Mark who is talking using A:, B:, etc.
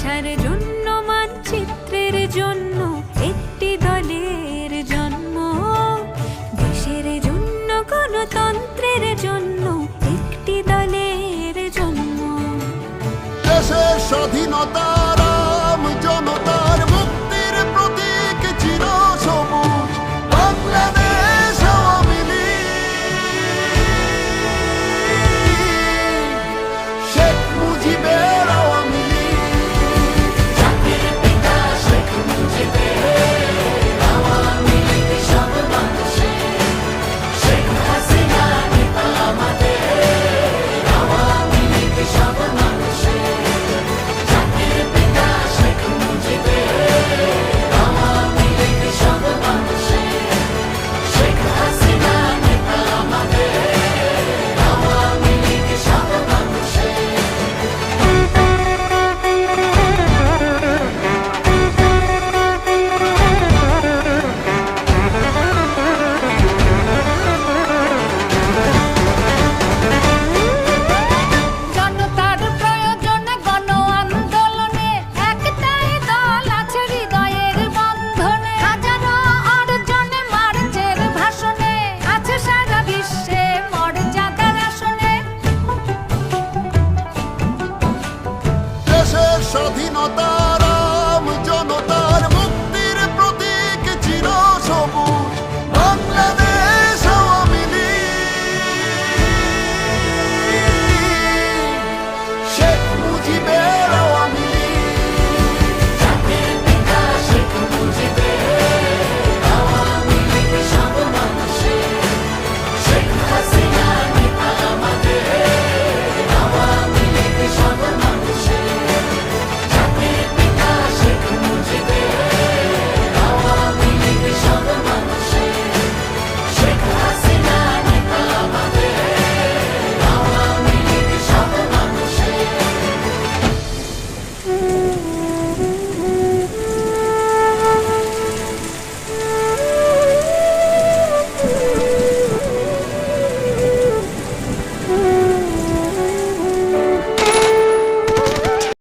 A: ভাষার জন্য মানচিত্রের জন্য একটি দলের জন্ম, দেশের জন্য গণতন্ত্রের জন্য একটি দলের জন্ম।
B: দেশের স্বাধীনতার আম জনতার মুক্তির প্রতীক চির সবুজ বাংলাদেশ আওয়ামী লীগ, শেখ মুজিবের আওয়ামী লীগ, জাতির পিতা শেখ মুজিবের আওয়ামী লীগ সব মানুষের, শেখ হাসিনা নেতা আমাদের আওয়ামী লীগ সব মানুষের, জাতির পিতা শেখ মুজিবের আওয়ামী লীগ সব মানুষের, শেখ হাসিনা নেতা আমাদের আওয়ামী লীগ সব মানুষের।
A: জনতার প্রয়োজনে গণ আন্দোলনে একটাই দল আছে হৃদয়ের বন্ধনে, হাজারো অর্জনে মার্চের ভাষণে আছে সারা বিশ্বে মর্যাদার আসনে।
B: দেশের স্বাধীনতা